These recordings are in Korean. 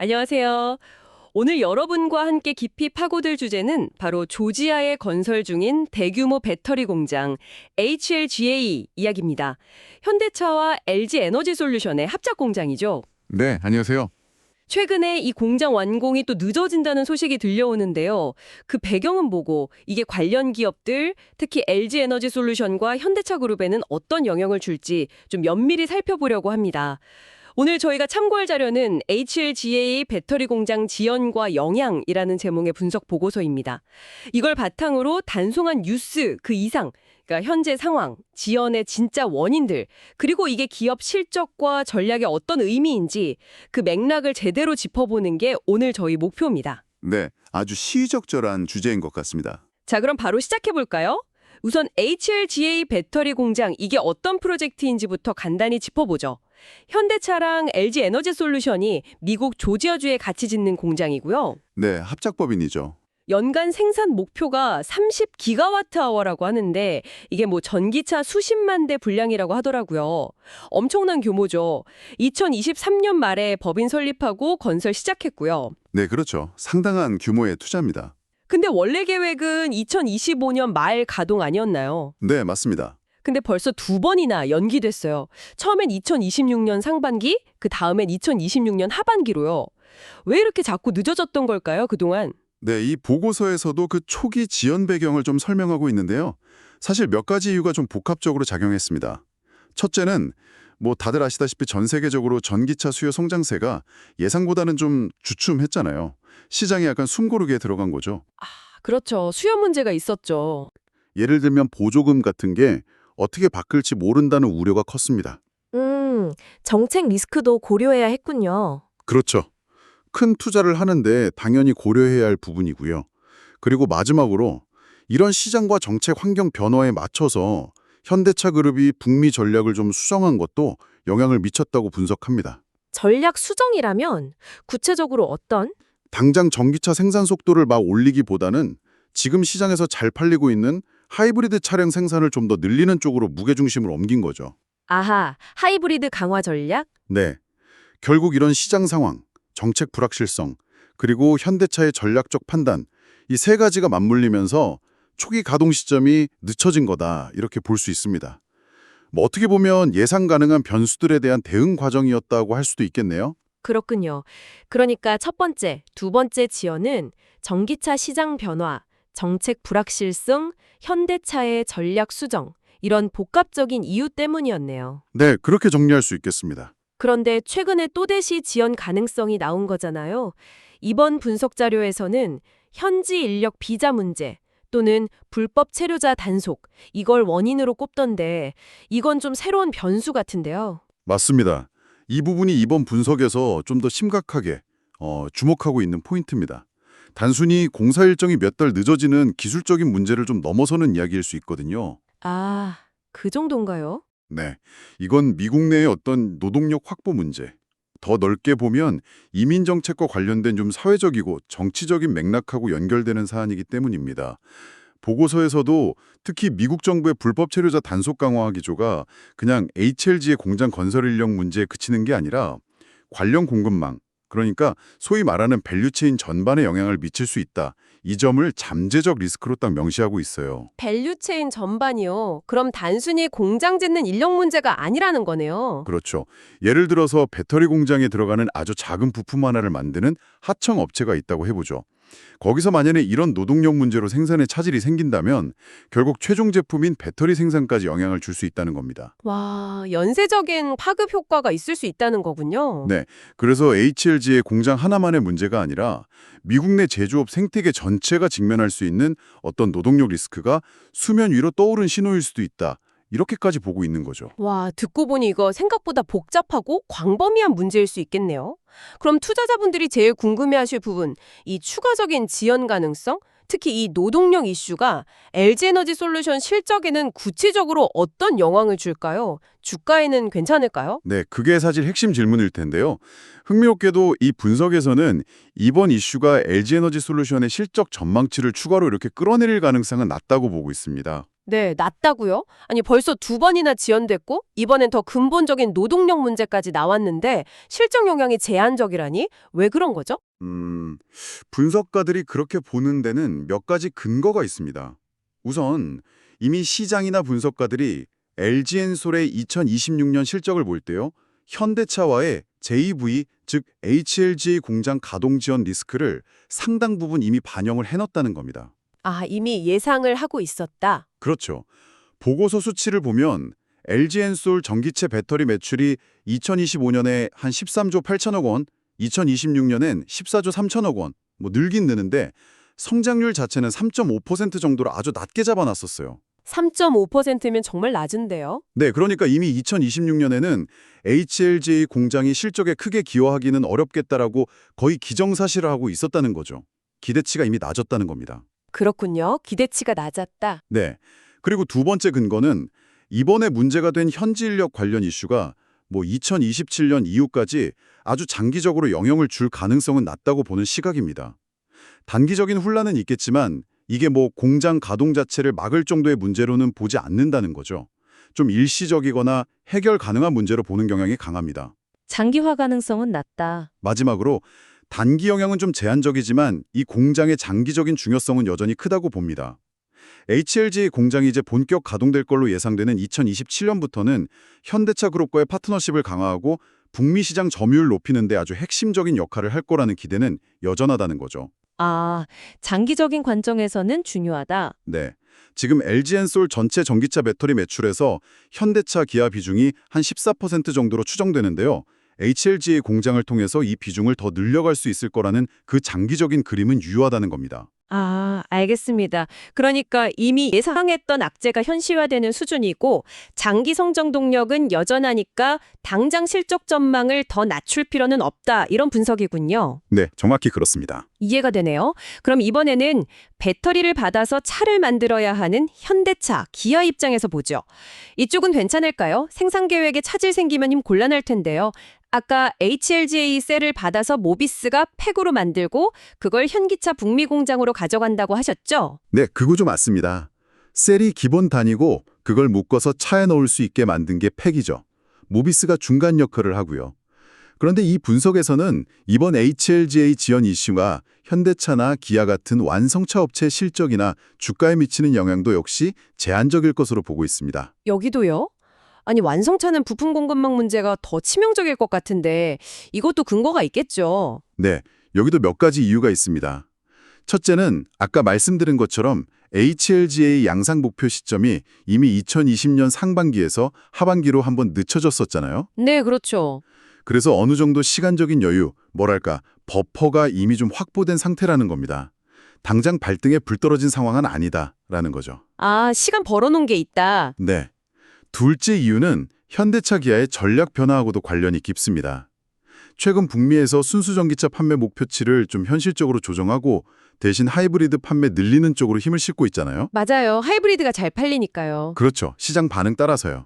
안녕하세요. 오늘 여러분과 함께 깊이 파고들 주제는 바로 조지아에 건설 중인 대규모 배터리 공장 HLGA 이야기입니다. 현대차와 LG 에너지 솔루션의 합작 공장이죠. 네, 안녕하세요. 최근에 이 공장 완공이 또 늦어진다는 소식이 들려오는데요. 그 배경은 뭐고 이게 관련 기업들, 특히 LG 에너지 솔루션과 현대차 그룹에는 어떤 영향을 줄지 좀 면밀히 살펴보려고 합니다. 오늘 저희가 참고할 자료는 HLGA 배터리 공장 지연과 영향이라는 제목의 분석 보고서입니다. 이걸 바탕으로 단송한 뉴스 그 이상, 그러니까 현재 상황, 지연의 진짜 원인들, 그리고 이게 기업 실적과 전략에 어떤 의미인지 그 맥락을 제대로 짚어보는 게 오늘 저희 목표입니다. 네, 아주 시의적절한 주제인 것 같습니다. 자, 그럼 바로 시작해볼까요? 우선 HLGA 배터리 공장, 이게 어떤 프로젝트인지부터 간단히 짚어보죠. 현대차랑 LG 에너지 솔루션이 미국 조지아주에 같이 짓는 공장이고요. 네, 합작법인이죠. 연간 생산 목표가 30기가와트아워라고 하는데 이게 뭐 전기차 수십만 대 분량이라고 하더라고요. 엄청난 규모죠. 2023년 말에 법인 설립하고 건설 시작했고요. 네, 그렇죠. 상당한 규모의 투자입니다. 근데 원래 계획은 2025년 말 가동 아니었나요? 네, 맞습니다. 근데 벌써 두 번이나 연기됐어요. 처음엔 2026년 상반기, 그 다음엔 2026년 하반기로요. 왜 이렇게 자꾸 늦어졌던 걸까요, 그동안? 네, 이 보고서에서도 그 초기 지연 배경을 좀 설명하고 있는데요. 사실 몇 가지 이유가 좀 복합적으로 작용했습니다. 첫째는 뭐 다들 아시다시피 전 세계적으로 전기차 수요 성장세가 예상보다는 좀 주춤했잖아요. 시장에 약간 숨고르게 들어간 거죠. 그렇죠. 수요 문제가 있었죠. 예를 들면 보조금 같은 게 어떻게 바뀔지 모른다는 우려가 컸습니다. 정책 리스크도 고려해야 했군요. 그렇죠. 큰 투자를 하는데 당연히 고려해야 할 부분이고요. 그리고 마지막으로 이런 시장과 정책 환경 변화에 맞춰서 현대차 그룹이 북미 전략을 좀 수정한 것도 영향을 미쳤다고 분석합니다. 전략 수정이라면 구체적으로 어떤? 당장 전기차 생산 속도를 막 올리기보다는 지금 시장에서 잘 팔리고 있는 하이브리드 차량 생산을 좀 더 늘리는 쪽으로 무게중심을 옮긴 거죠. 아하, 하이브리드 강화 전략? 네. 결국 이런 시장 상황, 정책 불확실성, 그리고 현대차의 전략적 판단, 이 세 가지가 맞물리면서 초기 가동 시점이 늦춰진 거다, 이렇게 볼 수 있습니다. 뭐 어떻게 보면 예상 가능한 변수들에 대한 대응 과정이었다고 할 수도 있겠네요. 그렇군요. 그러니까 첫 번째, 두 번째 지연은 전기차 시장 변화, 정책 불확실성, 현대차의 전략 수정, 이런 복합적인 이유 때문이었네요. 네, 그렇게 정리할 수 있겠습니다. 그런데 최근에 또다시 지연 가능성이 나온 거잖아요. 이번 분석 자료에서는 현지 인력 비자 문제 또는 불법 체류자 단속, 이걸 원인으로 꼽던데 이건 좀 새로운 변수 같은데요. 맞습니다. 이 부분이 이번 분석에서 좀 더 심각하게 주목하고 있는 포인트입니다. 단순히 공사 일정이 몇 달 늦어지는 기술적인 문제를 좀 넘어서는 이야기일 수 있거든요. 아, 그 정도인가요? 네, 이건 미국 내의 어떤 노동력 확보 문제. 더 넓게 보면 이민 정책과 관련된 좀 사회적이고 정치적인 맥락하고 연결되는 사안이기 때문입니다. 보고서에서도 특히 미국 정부의 불법 체류자 단속 강화 기조가 그냥 HLG의 공장 건설 인력 문제에 그치는 게 아니라 관련 공급망, 그러니까 소위 말하는 밸류체인 전반에 영향을 미칠 수 있다. 이 점을 잠재적 리스크로 딱 명시하고 있어요. 밸류체인 전반이요. 그럼 단순히 공장 짓는 인력 문제가 아니라는 거네요. 그렇죠. 예를 들어서 배터리 공장에 들어가는 아주 작은 부품 하나를 만드는 하청 업체가 있다고 해보죠. 거기서 만약에 이런 노동력 문제로 생산에 차질이 생긴다면 결국 최종 제품인 배터리 생산까지 영향을 줄 수 있다는 겁니다. 와, 연쇄적인 파급 효과가 있을 수 있다는 거군요. 네, 그래서 HLG의 공장 하나만의 문제가 아니라 미국 내 제조업 생태계 전체가 직면할 수 있는 어떤 노동력 리스크가 수면 위로 떠오른 신호일 수도 있다. 이렇게까지 보고 있는 거죠. 와, 듣고 보니 이거 생각보다 복잡하고 광범위한 문제일 수 있겠네요. 그럼 투자자분들이 제일 궁금해하실 부분, 이 추가적인 지연 가능성, 특히 이 노동력 이슈가 LG에너지 솔루션 실적에는 구체적으로 어떤 영향을 줄까요? 주가에는 괜찮을까요? 네, 그게 사실 핵심 질문일 텐데요. 흥미롭게도 이 분석에서는 이번 이슈가 LG에너지 솔루션의 실적 전망치를 추가로 이렇게 끌어내릴 가능성은 낮다고 보고 있습니다. 네, 낮다고요? 아니 벌써 두 번이나 지연됐고 이번엔 더 근본적인 노동력 문제까지 나왔는데 실적 영향이 제한적이라니? 왜 그런 거죠? 분석가들이 그렇게 보는 데는 몇 가지 근거가 있습니다. 우선 이미 시장이나 분석가들이 LG엔솔의 2026년 실적을 볼 때요. 현대차와의 JV, 즉 HLG의 공장 가동 지연 리스크를 상당 부분 이미 반영을 해놨다는 겁니다. 아, 이미 예상을 하고 있었다. 그렇죠. 보고서 수치를 보면 LG엔솔 전기체 배터리 매출이 2025년에 한 13조 8천억 원, 2026년엔 14조 3천억 원, 늘긴 느는데 성장률 자체는 3.5% 정도로 아주 낮게 잡아놨었어요. 3.5%면 정말 낮은데요. 네, 그러니까 이미 2026년에는 HLG 공장이 실적에 크게 기여하기는 어렵겠다라고 거의 기정사실을 하고 있었다는 거죠. 기대치가 이미 낮았다는 겁니다. 그렇군요. 기대치가 낮았다. 네. 그리고 두 번째 근거는 이번에 문제가 된 현지인력 관련 이슈가 2027년 이후까지 아주 장기적으로 영향을 줄 가능성은 낮다고 보는 시각입니다. 단기적인 혼란은 있겠지만 이게 공장 가동 자체를 막을 정도의 문제로는 보지 않는다는 거죠. 좀 일시적이거나 해결 가능한 문제로 보는 경향이 강합니다. 장기화 가능성은 낮다. 마지막으로 단기 영향은 좀 제한적이지만 이 공장의 장기적인 중요성은 여전히 크다고 봅니다. HLG 공장이 이제 본격 가동될 걸로 예상되는 2027년부터는 현대차 그룹과의 파트너십을 강화하고 북미 시장 점유율 높이는 데 아주 핵심적인 역할을 할 거라는 기대는 여전하다는 거죠. 아, 장기적인 관점에서는 중요하다. 네. 지금 LG엔솔 전체 전기차 배터리 매출에서 현대차 기아 비중이 한 14% 정도로 추정되는데요. HLG의 공장을 통해서 이 비중을 더 늘려갈 수 있을 거라는 그 장기적인 그림은 유효하다는 겁니다. 아, 알겠습니다. 그러니까 이미 예상했던 악재가 현실화되는 수준이고 장기 성장 동력은 여전하니까 당장 실적 전망을 더 낮출 필요는 없다. 이런 분석이군요. 네, 정확히 그렇습니다. 이해가 되네요. 그럼 이번에는 배터리를 받아서 차를 만들어야 하는 현대차, 기아 입장에서 보죠. 이쪽은 괜찮을까요? 생산 계획에 차질 생기면 곤란할 텐데요. 아까 HLGA 셀을 받아서 모비스가 팩으로 만들고 그걸 현기차 북미 공장으로 가져간다고 하셨죠? 네, 그 구조 맞습니다. 셀이 기본 단위고 그걸 묶어서 차에 넣을 수 있게 만든 게 팩이죠. 모비스가 중간 역할을 하고요. 그런데 이 분석에서는 이번 HLGA 지연 이슈가 현대차나 기아 같은 완성차 업체의 실적이나 주가에 미치는 영향도 역시 제한적일 것으로 보고 있습니다. 여기도요? 아니, 완성차는 부품 공급망 문제가 더 치명적일 것 같은데 이것도 근거가 있겠죠. 네, 여기도 몇 가지 이유가 있습니다. 첫째는 아까 말씀드린 것처럼 HLGA 양상 목표 시점이 이미 2020년 상반기에서 하반기로 한번 늦춰졌었잖아요. 네, 그렇죠. 그래서 어느 정도 시간적인 여유, 버퍼가 이미 좀 확보된 상태라는 겁니다. 당장 발등에 불 떨어진 상황은 아니다라는 거죠. 아, 시간 벌어놓은 게 있다. 네. 둘째 이유는 현대차 기아의 전략 변화하고도 관련이 깊습니다. 최근 북미에서 순수 전기차 판매 목표치를 좀 현실적으로 조정하고 대신 하이브리드 판매 늘리는 쪽으로 힘을 싣고 있잖아요. 맞아요. 하이브리드가 잘 팔리니까요. 그렇죠. 시장 반응 따라서요.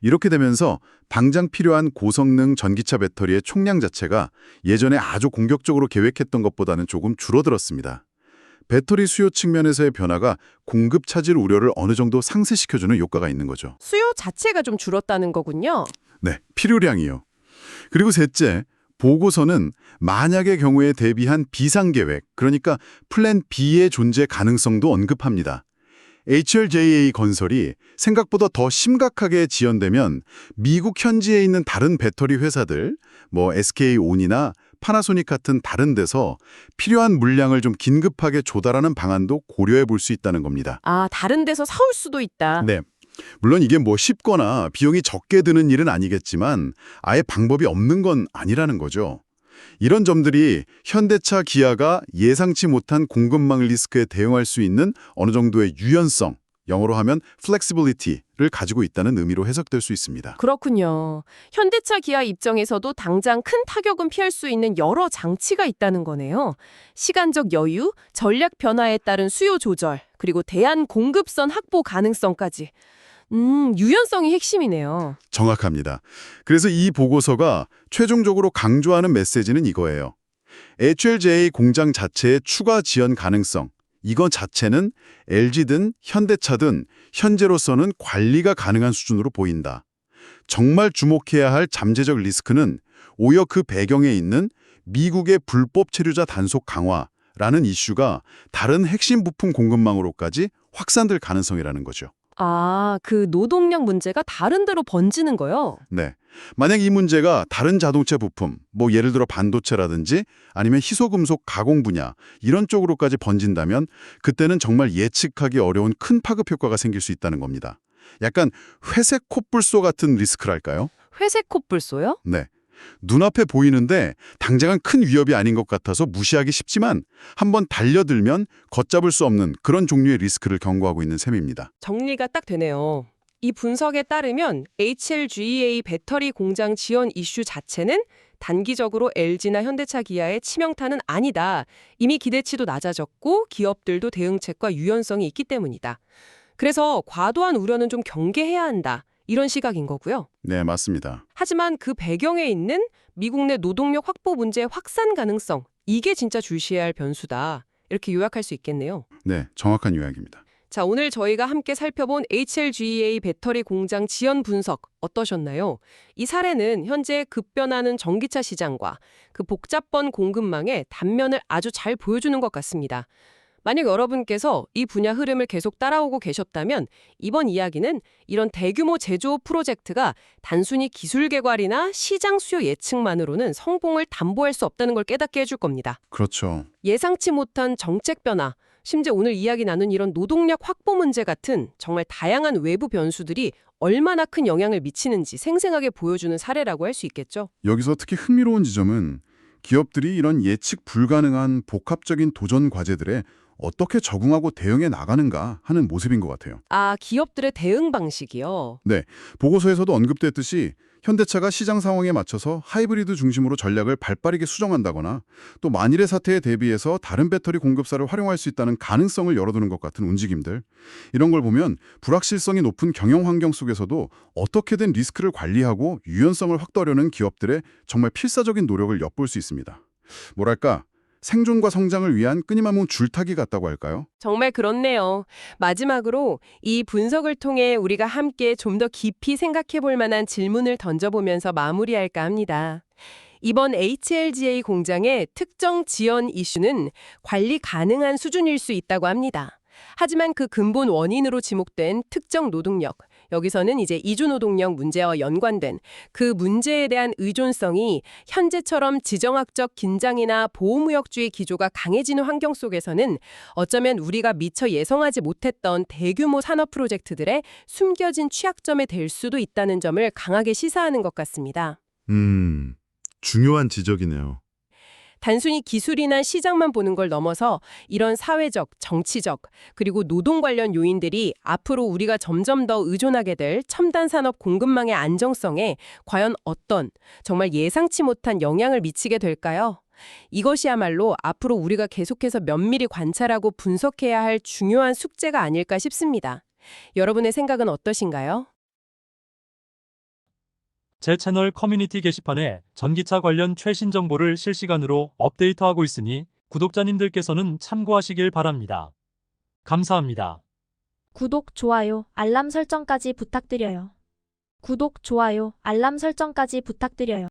이렇게 되면서 당장 필요한 고성능 전기차 배터리의 총량 자체가 예전에 아주 공격적으로 계획했던 것보다는 조금 줄어들었습니다. 배터리 수요 측면에서의 변화가 공급 차질 우려를 어느 정도 상쇄시켜주는 효과가 있는 거죠. 수요 자체가 좀 줄었다는 거군요. 네, 필요량이요. 그리고 셋째, 보고서는 만약의 경우에 대비한 비상계획, 그러니까 플랜 B의 존재 가능성도 언급합니다. HLJA 건설이 생각보다 더 심각하게 지연되면 미국 현지에 있는 다른 배터리 회사들, SK온이나 파나소닉 같은 다른 데서 필요한 물량을 좀 긴급하게 조달하는 방안도 고려해 볼 수 있다는 겁니다. 아, 다른 데서 사올 수도 있다. 네. 물론 이게 쉽거나 비용이 적게 드는 일은 아니겠지만 아예 방법이 없는 건 아니라는 거죠. 이런 점들이 현대차 기아가 예상치 못한 공급망 리스크에 대응할 수 있는 어느 정도의 유연성, 영어로 하면 flexibility를 가지고 있다는 의미로 해석될 수 있습니다. 그렇군요. 현대차 기아 입장에서도 당장 큰 타격은 피할 수 있는 여러 장치가 있다는 거네요. 시간적 여유, 전략 변화에 따른 수요 조절, 그리고 대안 공급선 확보 가능성까지. 유연성이 핵심이네요. 정확합니다. 그래서 이 보고서가 최종적으로 강조하는 메시지는 이거예요. HLJ 공장 자체의 추가 지연 가능성, 이거 자체는 LG든 현대차든 현재로서는 관리가 가능한 수준으로 보인다. 정말 주목해야 할 잠재적 리스크는 오히려 그 배경에 있는 미국의 불법 체류자 단속 강화라는 이슈가 다른 핵심 부품 공급망으로까지 확산될 가능성이라는 거죠. 아, 그 노동력 문제가 다른 데로 번지는 거요? 네. 만약 이 문제가 다른 자동차 부품, 뭐 예를 들어 반도체라든지 아니면 희소금속 가공 분야 이런 쪽으로까지 번진다면 그때는 정말 예측하기 어려운 큰 파급 효과가 생길 수 있다는 겁니다. 약간 회색 콧불소 같은 리스크랄까요? 회색 콧불소요? 네. 눈앞에 보이는데 당장은 큰 위협이 아닌 것 같아서 무시하기 쉽지만 한번 달려들면 걷잡을 수 없는 그런 종류의 리스크를 경고하고 있는 셈입니다. 정리가 딱 되네요. 이 분석에 따르면 HLGEA 배터리 공장 지원 이슈 자체는 단기적으로 LG나 현대차 기아의 치명타는 아니다. 이미 기대치도 낮아졌고 기업들도 대응책과 유연성이 있기 때문이다. 그래서 과도한 우려는 좀 경계해야 한다. 이런 시각인 거고요. 네, 맞습니다. 하지만 그 배경에 있는 미국 내 노동력 확보 문제의 확산 가능성, 이게 진짜 주시해야 할 변수다. 이렇게 요약할 수 있겠네요. 네, 정확한 요약입니다. 자, 오늘 저희가 함께 살펴본 HLGEA 배터리 공장 지연 분석 어떠셨나요? 이 사례는 현재 급변하는 전기차 시장과 그 복잡한 공급망의 단면을 아주 잘 보여주는 것 같습니다. 만약 여러분께서 이 분야 흐름을 계속 따라오고 계셨다면 이번 이야기는 이런 대규모 제조 프로젝트가 단순히 기술 개발이나 시장 수요 예측만으로는 성공을 담보할 수 없다는 걸 깨닫게 해줄 겁니다. 그렇죠. 예상치 못한 정책 변화, 심지어 오늘 이야기 나눈 이런 노동력 확보 문제 같은 정말 다양한 외부 변수들이 얼마나 큰 영향을 미치는지 생생하게 보여주는 사례라고 할 수 있겠죠. 여기서 특히 흥미로운 지점은 기업들이 이런 예측 불가능한 복합적인 도전 과제들에 어떻게 적응하고 대응해 나가는가 하는 모습인 것 같아요. 아, 기업들의 대응 방식이요. 네, 보고서에서도 언급됐듯이 현대차가 시장 상황에 맞춰서 하이브리드 중심으로 전략을 발빠르게 수정한다거나 또 만일의 사태에 대비해서 다른 배터리 공급사를 활용할 수 있다는 가능성을 열어두는 것 같은 움직임들. 이런 걸 보면 불확실성이 높은 경영 환경 속에서도 어떻게든 리스크를 관리하고 유연성을 확보하려는 기업들의 정말 필사적인 노력을 엿볼 수 있습니다. 뭐랄까, 생존과 성장을 위한 끊임없는 줄타기 같다고 할까요? 정말 그렇네요. 마지막으로 이 분석을 통해 우리가 함께 좀 더 깊이 생각해 볼 만한 질문을 던져보면서 마무리할까 합니다. 이번 HLGA 공장의 특정 지연 이슈는 관리 가능한 수준일 수 있다고 합니다. 하지만 그 근본 원인으로 지목된 특정 노동력, 여기서는 이제 이주노동력 문제와 연관된 그 문제에 대한 의존성이 현재처럼 지정학적 긴장이나 보호무역주의 기조가 강해지는 환경 속에서는 어쩌면 우리가 미처 예상하지 못했던 대규모 산업 프로젝트들의 숨겨진 취약점이 될 수도 있다는 점을 강하게 시사하는 것 같습니다. 중요한 지적이네요. 단순히 기술이나 시장만 보는 걸 넘어서 이런 사회적, 정치적, 그리고 노동 관련 요인들이 앞으로 우리가 점점 더 의존하게 될 첨단 산업 공급망의 안정성에 과연 어떤 정말 예상치 못한 영향을 미치게 될까요? 이것이야말로 앞으로 우리가 계속해서 면밀히 관찰하고 분석해야 할 중요한 숙제가 아닐까 싶습니다. 여러분의 생각은 어떠신가요? 제 채널 커뮤니티 게시판에 전기차 관련 최신 정보를 실시간으로 업데이트하고 있으니 구독자님들께서는 참고하시길 바랍니다. 감사합니다. 구독, 좋아요, 알람 설정까지 부탁드려요. 구독, 좋아요, 알람 설정까지 부탁드려요.